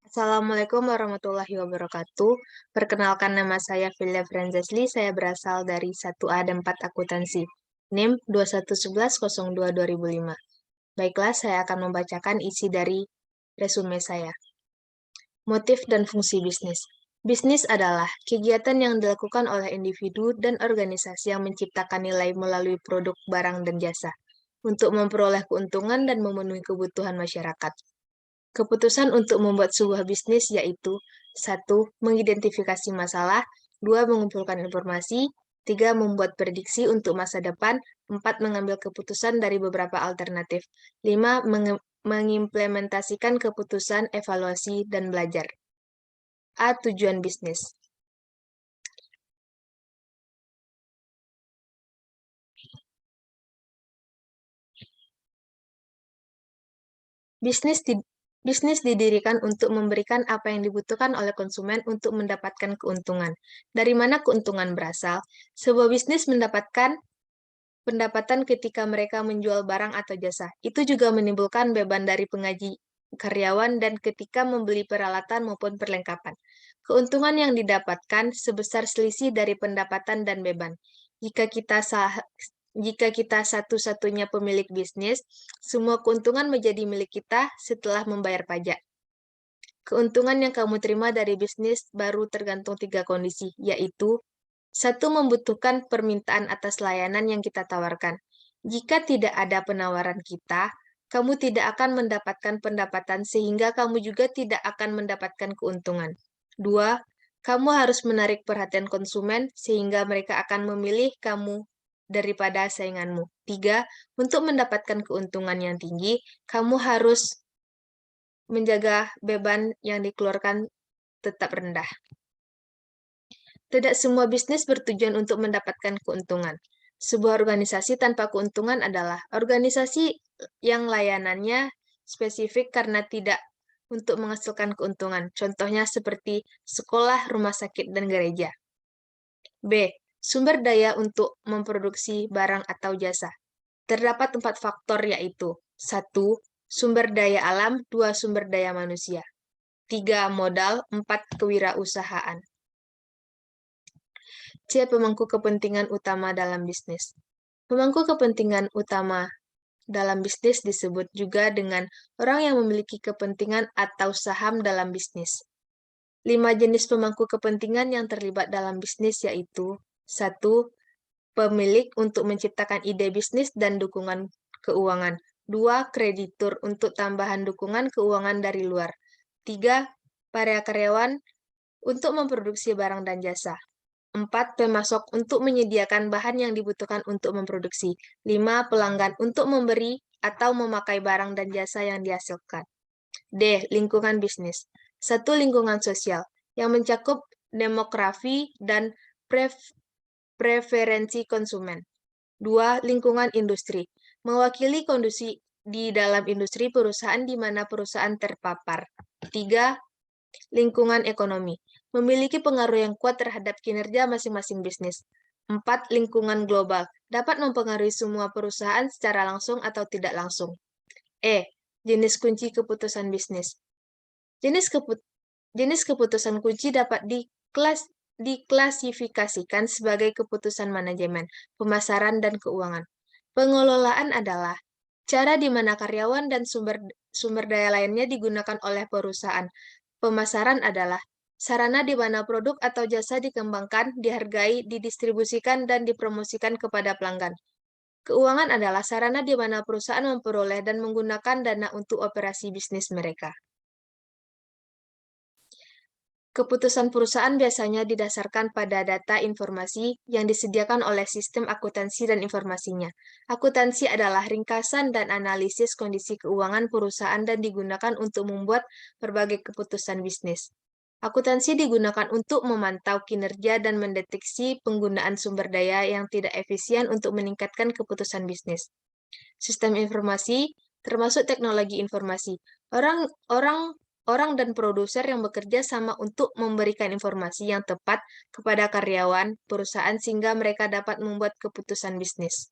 Assalamualaikum warahmatullahi wabarakatuh. Perkenalkan, nama saya Filia Franzesli. Saya berasal dari 1A dan 4 Akuntansi. NIM 211102-2005. Baiklah, saya akan membacakan isi dari resume saya. Motif dan fungsi bisnis. Bisnis adalah kegiatan yang dilakukan oleh individu dan organisasi yang menciptakan nilai melalui produk, barang, dan jasa untuk memperoleh keuntungan dan memenuhi kebutuhan masyarakat. Keputusan untuk membuat sebuah bisnis yaitu: 1. Mengidentifikasi masalah, 2. Mengumpulkan informasi, 3. Membuat prediksi untuk masa depan, 4. Mengambil keputusan dari beberapa alternatif, 5. Mengimplementasikan keputusan, evaluasi, dan belajar. A. Tujuan bisnis. Bisnis didirikan untuk memberikan apa yang dibutuhkan oleh konsumen untuk mendapatkan keuntungan. Dari mana keuntungan berasal? Sebuah bisnis mendapatkan pendapatan ketika mereka menjual barang atau jasa. Itu juga menimbulkan beban dari pengaji karyawan dan ketika membeli peralatan maupun perlengkapan. Keuntungan yang didapatkan sebesar selisih dari pendapatan dan beban. Jika kita satu-satunya pemilik bisnis, semua keuntungan menjadi milik kita setelah membayar pajak. Keuntungan yang kamu terima dari bisnis baru tergantung 3 kondisi, yaitu: 1. Membutuhkan permintaan atas layanan yang kita tawarkan. Jika tidak ada penawaran kita, kamu tidak akan mendapatkan pendapatan sehingga kamu juga tidak akan mendapatkan keuntungan. 2. Kamu harus menarik perhatian konsumen sehingga mereka akan memilih kamu daripada sainganmu. 3. Untuk mendapatkan keuntungan yang tinggi, kamu harus menjaga beban yang dikeluarkan tetap rendah. Tidak semua bisnis bertujuan untuk mendapatkan keuntungan. Sebuah organisasi tanpa keuntungan adalah organisasi yang layanannya spesifik karena tidak untuk menghasilkan keuntungan. Contohnya seperti sekolah, rumah sakit, dan gereja. B. Sumber daya untuk memproduksi barang atau jasa. Terdapat 4 faktor, yaitu: 1. Sumber daya alam, 2. Sumber daya manusia, 3. Modal, 4. Kewirausahaan. C. Pemangku kepentingan utama dalam bisnis. Pemangku kepentingan utama dalam bisnis disebut juga dengan orang yang memiliki kepentingan atau saham dalam bisnis. 5 jenis pemangku kepentingan yang terlibat dalam bisnis yaitu: 1. Pemilik untuk menciptakan ide bisnis dan dukungan keuangan. 2. Kreditur untuk tambahan dukungan keuangan dari luar. 3. Para karyawan untuk memproduksi barang dan jasa. 4. Pemasok untuk menyediakan bahan yang dibutuhkan untuk memproduksi. 5. Pelanggan untuk memberi atau memakai barang dan jasa yang dihasilkan. D. Lingkungan bisnis. 1. Lingkungan sosial, yang mencakup demografi dan preferensi konsumen. 2. Lingkungan industri, mewakili kondisi di dalam industri perusahaan di mana perusahaan terpapar. 3. Lingkungan ekonomi, memiliki pengaruh yang kuat terhadap kinerja masing-masing bisnis. 4. Lingkungan global, dapat mempengaruhi semua perusahaan secara langsung atau tidak langsung. E. Jenis kunci keputusan bisnis. Jenis keputusan kunci dapat diklasifikasikan sebagai keputusan manajemen, pemasaran, dan keuangan. Pengelolaan adalah cara di mana karyawan dan sumber daya lainnya digunakan oleh perusahaan. Pemasaran adalah sarana di mana produk atau jasa dikembangkan, dihargai, didistribusikan, dan dipromosikan kepada pelanggan. Keuangan adalah sarana di mana perusahaan memperoleh dan menggunakan dana untuk operasi bisnis mereka. Keputusan perusahaan biasanya didasarkan pada data informasi yang disediakan oleh sistem akuntansi dan informasinya. Akuntansi adalah ringkasan dan analisis kondisi keuangan perusahaan dan digunakan untuk membuat berbagai keputusan bisnis. Akuntansi digunakan untuk memantau kinerja dan mendeteksi penggunaan sumber daya yang tidak efisien untuk meningkatkan keputusan bisnis. Sistem informasi termasuk teknologi informasi. Orang dan produser yang bekerja sama untuk memberikan informasi yang tepat kepada karyawan perusahaan sehingga mereka dapat membuat keputusan bisnis.